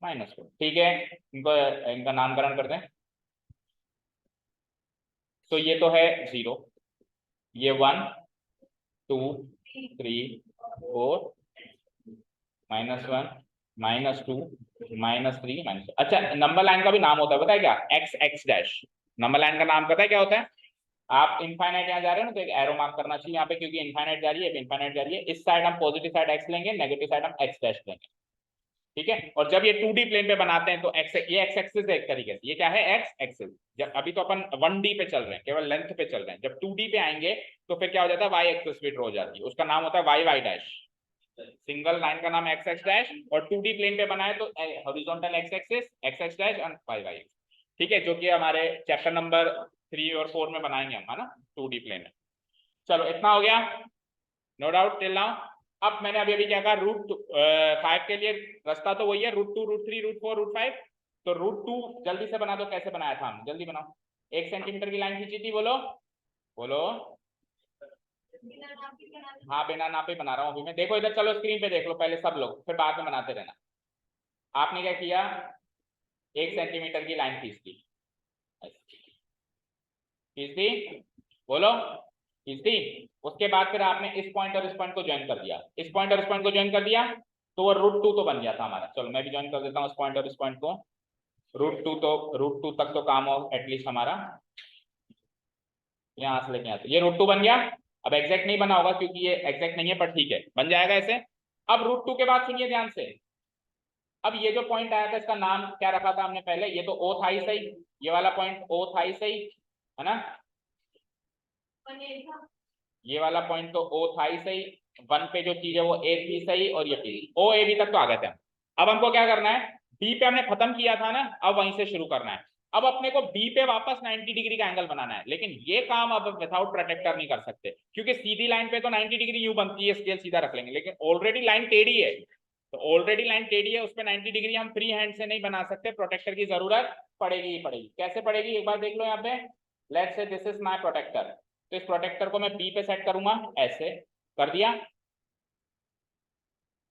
-4, ठीक है। इनका नामकरण कर दें। तो ये तो है 0, ये 1 2 3 4 -1 -2 -3 अच्छा, नंबर लाइन का भी नाम होता है पता है क्या, x डैश। नंबर लाइन का नाम पता है क्या होता है? आप इनफाइनाइट यहाँ जा रहे हो ना तो एक एरो मार्क करना चाहिए यहाँ पे, क्योंकि इनफाइनाइट जा रही है, इनफाइनाइट जा रही है। इस साइड हम पॉजिटिव साइड x लेंगे, नेगेटिव साइड हम x डैश लेंगे, ठीक है। और जब ये 2D प्लेन पे बनाते हैं तो ये x एक्सिस है एक तरीके से, ये क्या है x एक्सिस। जब अभी तो अपन 1D पे चल रहे हैं, केवल लेंथ पे चल रहे हैं, जब 2D पे आएंगे तो फिर क्या हो जाता है, y एक्सिस भी ड्रॉ हो जाती है, उसका नाम होता है y डैश। सिंगल लाइन का नाम x डैश, और 2D प्लेन पे बनाए तो horizontal x axis x dash and y, ठीक है, जो कि हमारे चैप्टर नंबर 3 और 4 में बनाएंगे हम, है ना, 2D प्लेन में। चलो इतना हो गया, नो डाउट टिल नाउ। अब मैंने अभी क्या कहा, √5 के लिए रास्ता तो वही है, √2 √3 √4 √5। तो √2 जल्दी से बना दो, कैसे बनाया था हम, जल्दी बनाओ। 1 सेंटीमीटर की लाइन खींची थी, बोलो बोलो। हाँ बिना नापे बना रहा हूँ अभी मैं, देखो इधर, चलो स्क्रीन पे देख लो पहले सब लोग, फिर बाद में बनाते रहना। आपने क्या किया, 1 सेंटीमीटर की लाइन खींच दी, बोलो खींच दी। उसके बाद फिर आपने इस पॉइंट और इस पॉइंट को ज्वाइन कर दिया, इस पॉइंट और इस पॉइंट को ज्वाइन कर दिया, तो वो √2 तो बन गया था हमारा। चलो मैं भी ज्वाइन कर देता हूँ इस पॉइंट और इस पॉइंट को, √2 तक तो काम हो एटलीस्ट हमारा, यहाँ से लेके आते, ये √2 बन गया। अब एग्जैक्ट नहीं बना होगा क्योंकि ये एग्जैक्ट नहीं है, पर ठीक है बन जाएगा ऐसे। अब √2 के बाद सुनिए ध्यान से, अब ये जो पॉइंट आया था इसका नाम क्या रखा था हमने पहले, ये तो O था ही सही, ये वाला पॉइंट O था ही सही, है ना, ये वाला पॉइंट तो O था ही सही, 1 पे जो चीज है वो A थी सही, और ये O A B तक तो आ गए थे। अब हमको क्या करना है, B पे हमने खत्म किया था ना, अब वहीं से शुरू करना है। अब अपने को B पे वापस 90 डिग्री का एंगल बनाना है, लेकिन ये काम अब विदाउट प्रोटेक्टर नहीं कर सकते, क्योंकि सीधी लाइन पे तो 90 डिग्री यूं बनती है, स्केल सीधा रख लेंगे, लेकिन ऑलरेडी लाइन टेढ़ी है, तो ऑलरेडी लाइन टेढ़ी है, उस पर 90 डिग्री हम फ्री हैंड से नहीं बना सकते, प्रोटेक्टर की जरूरत पड़ेगी ही पड़ेगी। कैसे पड़ेगी, एक बार देख लो यहाँ पे, let's say this is my protector, तो इस प्रोटेक्टर को मैं B पे सेट करूंगा, ऐसे कर दिया,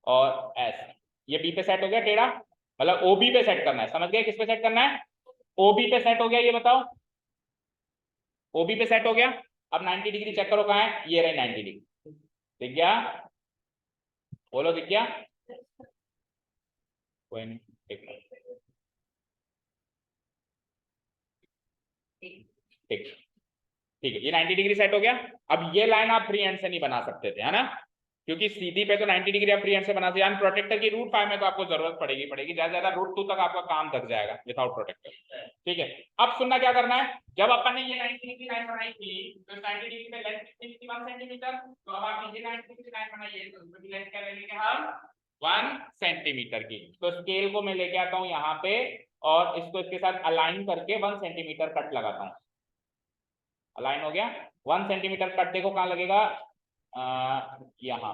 और ऐसे, ये B पे सेट हो गया टेढ़ा, मतलब OB पे सेट करना है, समझ गए, किस पे सेट करना है, OB पे सेट हो गया, ये बताओ OB पे सेट हो गया। अब 90 डिग्री चेक करो कहाँ है, ये रहे 90 डिग्री, दिख गया, बोलो दिख गया, कोई नहीं, ठीक ठीक है, ये 90 डिग्री सेट हो गया। अब ये लाइन आप फ्री हैंड से नहीं बना सकते थे, है ना, क्योंकि सीधी पे तो 90 डिग्री आप फ्री हैंड से बना सकते हैं, प्रोटेक्टर की √5 में तो आपको जरूरत पड़ेगी, ज्यादा √2 तक आपका काम थक जाएगा विदाउट प्रोटेक्टर, ठीक है। अब सुनना क्या करना है, जब अपन ने ये 90 डिग्री लाइन बनाई थी तो 90 डिग्री पे लेंथ कितनी थी, 1 सेंटीमीटर, तो अब आप ये 90 डिग्री लाइन बनाइए तो उसकी लेंथ क्या लेंगे हम, 1 सेंटीमीटर की। तो स्केल को मैं लेके आता हूँ यहाँ पे, और इसको इसके साथ अलाइन करके 1 सेंटीमीटर कट लगाता हूँ, अलाइन हो गया। 1 सेंटीमीटर कट देखो कहाँ लगेगा, यहाँ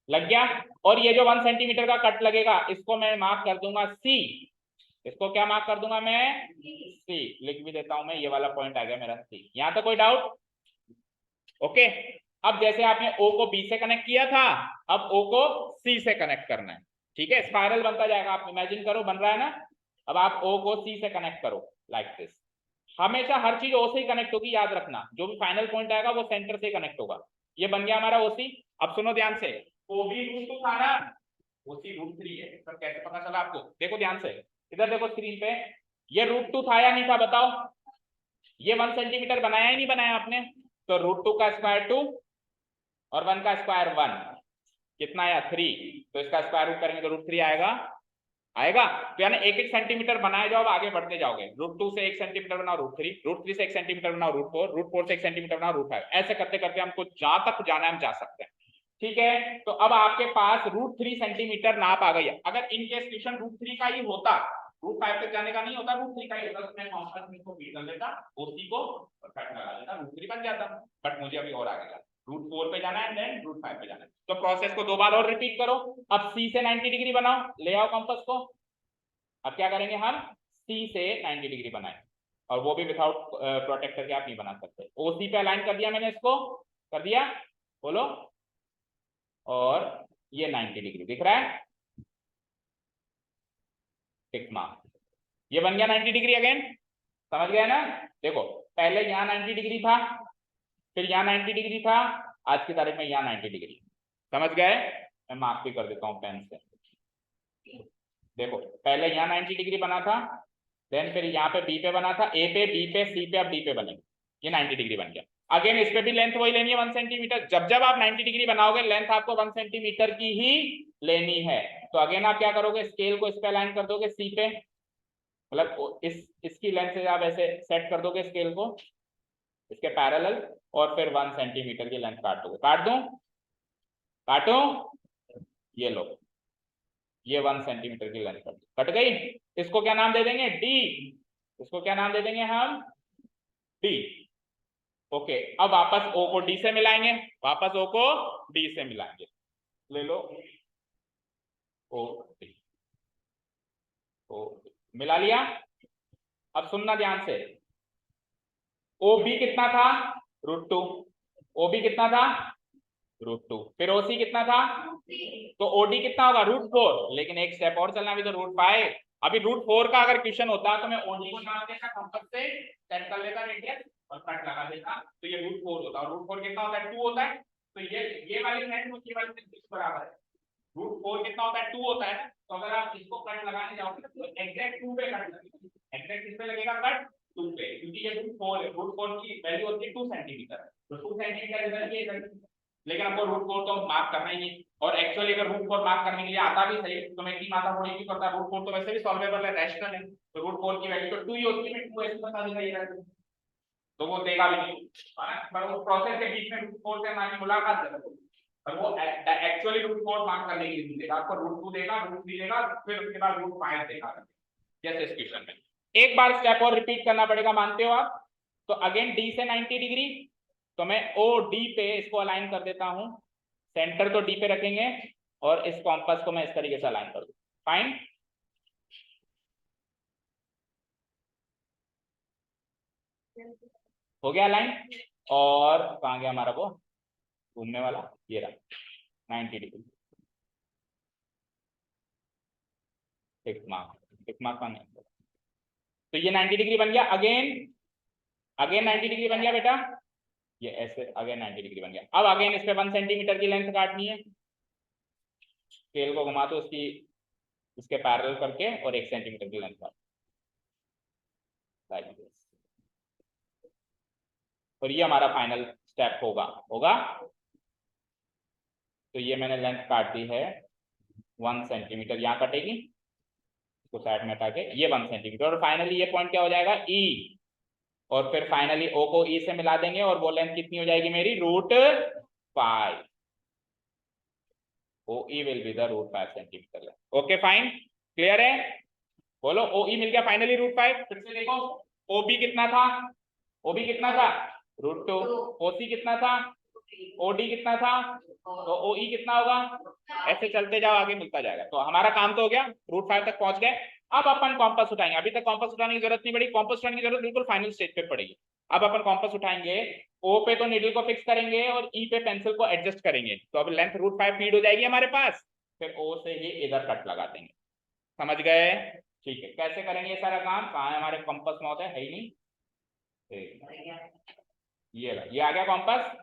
लग गया। और ये जो 1 सेंटीमीटर का कट लगेगा इसको मैं मार्क कर दूंगा C, इसको क्या मार्क कर दूंगा मैं, C लिख भी देता हूं मैं, ये वाला पॉइंट आ गया मेरा C। यहां तक कोई डाउट, ओके। अब जैसे आपने O को B से कनेक्ट किया था, अब O को C से कनेक्ट करना है, ठीक है, स्पाइरल बनता जाएगा, आप इमेजिन करो बन रहा है ना। अब आप O को C से कनेक्ट करो लाइक दिस, हमेशा हर चीज O से ही कनेक्ट होगी, याद रखना, जो भी फाइनल पॉइंट आएगा वो सेंटर से कनेक्ट होगा। ये बन गया हमारा OC। अब सुनो ध्यान से, OB √2 था ना, OC √3 है, सर कैसे पता चला आपको, देखो ध्यान से, इधर देखो स्क्रीन पे, ये √2 था या नहीं था बताओ, ये 1 सेंटीमीटर बनाया ही नहीं बनाया आपने, तो √2 का स्क्वायर 2 और 1 का स्क्वायर 1, कितना आया 3, तो इसका स्क्वायर रूट करेंगे तो √3 आएगा, आएगा। तो यानी 1-1 सेंटीमीटर बनाए जाओ, आगे बढ़ते जाओगे। √2 से 1 सेंटीमीटर बनाओ √3, √3 से 1 सेंटीमीटर बनाओ √4, √4 से 1 सेंटीमीटर बनाओ √5। ऐसे करते करते हमको जहां तक जाना है हम जा सकते हैं। ठीक है, तो अब आपके पास √3 सेंटीमीटर नाप आ गई है। अगर इनकेस क्वेश्चन √3 का ही होता, √5 तक जाने का नहीं होता, √3 का ही होता, तो मैं कॉम्पस में इसको फीड कर लेता, ओसी को और कट लगा देता, √3 बन जाता। बट मुझे अभी और आगे जाना, √4 पे जाना है, देन √5 पे जाना है। तो प्रोसेस को 2 बार और रिपीट करो। अब सी से 90 डिग्री बनाओ, ले आओ कंपास को। अब क्या करेंगे हम, सी से 90 डिग्री बनाए, और वो भी विदाउट प्रोटेक्टर के आप नहीं बना सकते। ओसी पे अलाइन कर दिया मैंने इसको, कर दिया, बोलो। और ये 90 डिग्री दिख रहा है, टिक मार्क, ये बन गया 90 डिग्री। अगेन समझ गए ना? देखो पहले यहाँ 90 डिग्री था, फिर यहाँ 90 डिग्री था, आज की तारीख में यहाँ 90 डिग्री। समझ गए? मैं मार्क भी कर देता हूँ पेन से। देखो पहले यहाँ 90 डिग्री बना था, देन फिर यहाँ पे बी पे बना था, ए पे, बी पे, सी पे, अब डी पे बनेगा, ये 90 डिग्री बन गया। अगेन इस पे भी लेंथ वही लेनी है 1 सेंटीमीटर। जब जब आप 90 डिग्री बनाओगे लेंथ आपको 1 सेंटीमीटर की ही लेनी है। तो अगेन आप क्या करोगे, स्केल को इस पे अलाइन कर दोगे, सी पे, मतलब इसकी लेंथ से आप ऐसे सेट कर दोगे स्केल को इसके पैरेलल, और फिर 1 सेंटीमीटर की लेंथ काट दोगे। काट दूं, काटो, ये लो, ये 1 सेंटीमीटर की लेंथ कट गई। इसको क्या नाम दे देंगे, डी। इसको क्या नाम दे देंगे हम, डी। ओके, अब वापस ओ को डी से मिलाएंगे, वापस ओ को डी से मिलाएंगे। ले लो ओ डी, ओ मिला लिया। अब सुनना ध्यान से, ओ बी कितना था, √2। ओ बी कितना था, √2। फिर ओसी कितना था, तो ओडी कितना होगा, √4। लेकिन एक स्टेप और चलना, अभी तो √5। अभी √4 का अगर क्वेश्चन होता तो मैं ओडी को नाम देता, कंपास से सेट कर लेता रेडियस और कट लगा देता, तो ये √4 होता। और √4 कितना होता है, 2 होता है। तो ये वाली साइड ये वाली साइड बराबर है। √4 कितना होता है, 2 होता है ना। तो अगर आप इसको कट लगाने जाओगे तो एग्जैक्ट 2 पे कट लगेगा, एग्जैक्ट किस पे लगेगा, कट 2 पे, क्योंकि ये √4 है, √4 की वैल्यू होती है 2 सेंटीमीटर। तो 2 सेंटीमीटर इधर की इधर, लेकिन हमको √4 तो मार्क करना ही है। और एक्चुअली अगर √4 मार्क करने के लिए आता भी सही तो मैं 3 आता थोड़ी क्यों करता, √4 तो वैसे भी सॉल्वेबल है, रैशनल है। तो √4 की वैल्यू तो 2 ही होती है, मैं 2 ऐसे बता दूंगा ये, तो वो देगा भी नहीं, है ना। पर उस प्रोसेस के बीच में √4 से हमारी मुलाकात जरूर, पर वो एक्चुअली √4 मार्क करने के लिए देगा, आपको √2 देगा, √3 देगा, फिर उसके बाद √5 देगा, जैसे इस क्वेश्चन में। एक बार स्टेप और रिपीट करना पड़ेगा, मानते हो आप? तो अगेन डी से 90 डिग्री, तो मैं ओ डी पे इसको अलाइन कर देता हूं, सेंटर तो डी पे रखेंगे, और इस कॉम्पास को मैं इस तरीके से अलाइन कर दूं। फाइन, हो गया अलाइन। और कहां गया हमारा वो घूमने वाला, ये रहा 90 degree, tick mark, tick mark का नहीं। तो ये 90 डिग्री बन गया। अगेन 90 डिग्री बन गया बेटा, ये ऐसे अगेन 90 डिग्री बन गया। अब अगेन इस पे 1 सेंटीमीटर की लेंथ काटनी है, स्केल को घुमा तो उसकी इसके पैरेलल करके, और 1 सेंटीमीटर की लेंथ काट, लाइक दिस। और ये हमारा फाइनल स्टेप होगा। तो ये मैंने लेंथ काट दी है 1 सेंटीमीटर, यहाँ कटेगी, इसको साइड में हटा के ये 1 सेंटीमीटर, और फाइनली ये पॉइंट क्या हो जाएगा, ई। और फिर फाइनली ओ को ई से मिला देंगे, और वो लेंथ कितनी हो जाएगी मेरी, √5। O E will be the √5 centimetre. Okay fine, clear है? बोलो, ओ ई मिल गया फाइनली √5। फिर से देखो, ओ बी कितना था, ओ बी कितना था, √2। ओ सी कितना था, ओ डी कितना था, तो ओ ई कितना होगा, ऐसे चलते जाओ, आगे मिलता जाएगा। तो हमारा काम तो हो गया, √5 तक पहुंच गए। अब अपन कॉम्पास उठाएंगे, अभी तक कॉम्पास उठाने की जरूरत नहीं पड़ी, कॉम्पास उठाने की जरूरत बिल्कुल फाइनल स्टेज पे पड़ेगी। अब अपन कॉम्पास उठाएंगे, ओ पे तो नीडल को फिक्स करेंगे, और ई पे पेंसिल को एडजस्ट करेंगे, तो अब लेंथ √5 फीड हो जाएगी हमारे पास। फिर ओ से ही इधर कट लगा देंगे। समझ गए? ठीक है, कैसे करेंगे ये सारा काम, कहाँ है हमारे कॉम्पास में, होता है ही नहीं, ये आ गया कॉम्पास।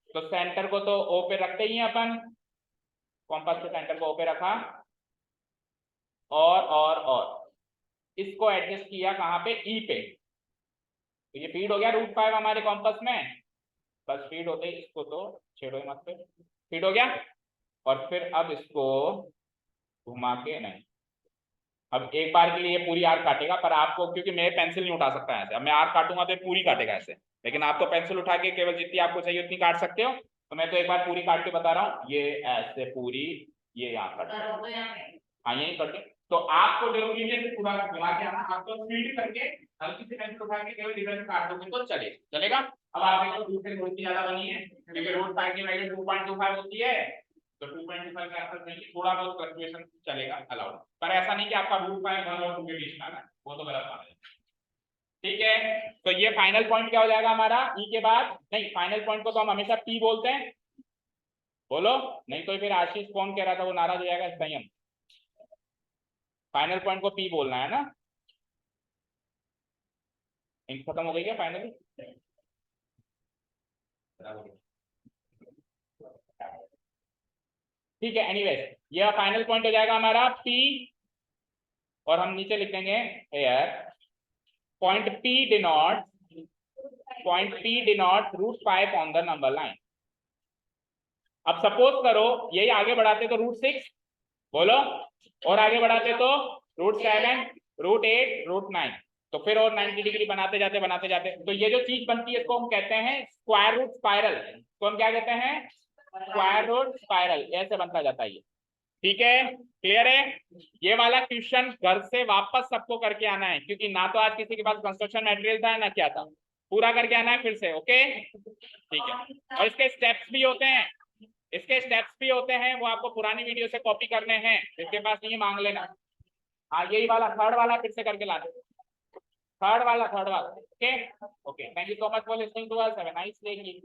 तो सेंटर को तो ओ पे रखते ही हैं अपन, कॉम्पास के सेंटर को ओ पे रखा, और इसको एडजस्ट किया कहाँ पे, ई पे। तो ये फीड हो गया √5 हमारे कॉम्पास में। बस फीड होते ही इसको तो छेड़ो मत पे, फीड हो गया। और फिर अब इसको घुमा के, नहीं अब एक बार के लिए ये पूरी आर्क काटेगा, पर आपको, क्योंकि मैं पेंसिल नहीं उठा सकता ऐसे, अब मैं आर्क काटूंगा तो ये पूरी काटेगा ऐसे, लेकिन आप तो पेंसिल उठा के केवल जितनी आपको चाहिए उतनी काट सकते हो। तो मैं तो एक बार पूरी काट के बता रहा हूँ, ये ऐसे पूरी, ये यहाँ काट, हाँ यही करके। तो आपको जरूरी नहीं है पूरा मिला के आना, आपको स्पीड करके हल्की सी पेंसिल उठा के केवल इधर काट दोगे तो चलेगा। अब आप देखो दूसरे थोड़ी सी ज्यादा बनी है, क्योंकि रोड साइड की वैल्यू 2.25 होती है, तो 2.25 के आसपास नहीं, थोड़ा बहुत फ्लक्चुएशन चलेगा, अलाउड, पर ऐसा नहीं कि आपका रूट पॉइंट 1 और 2 के बीच में आना है, वो तो गलत बात है। ठीक है, तो ये फाइनल पॉइंट क्या हो जाएगा हमारा, ई के बाद नहीं, फाइनल पॉइंट को तो हम हमेशा पी बोलते हैं, बोलो, नहीं तो फिर आशीष कौन कह रहा था वो नाराज हो जाएगा, इस टाइम फाइनल पॉइंट को पी बोलना है ना। इंक खत्म हो गई क्या फाइनली? ठीक है, एनीवेज ये फाइनल पॉइंट हो जाएगा हमारा P, और हम नीचे लिख देंगे air point P denote √5 on the number line. अब सपोज करो यही आगे बढ़ाते तो √6, बोलो, और आगे बढ़ाते तो √7, √8, √9, तो फिर और 90 डिग्री बनाते जाते, तो ये जो चीज बनती है इसको हम कहते हैं स्क्वायर रूट स्पाइरल, तो हम क्या कहते हैं, स्क्वायर रूट स्पाइरल, ऐसे बनता जाता है ये। ठीक है, क्लियर है? ये वाला क्वेश्चन घर से वापस सबको करके आना है, क्योंकि ना तो आज किसी के पास कंस्ट्रक्शन मटेरियल था ना क्या था, पूरा करके आना है फिर से, ओके? ठीक है, और इसके स्टेप्स भी होते हैं, वो आपको पुरानी वीडियो से कॉपी करने हैं, जिसके पास नहीं मांग लेना। हाँ यही वाला थर्ड वाला फिर से करके लाना, थर्ड वाला, okay okay, thank you so much for listening to us, have a nice day.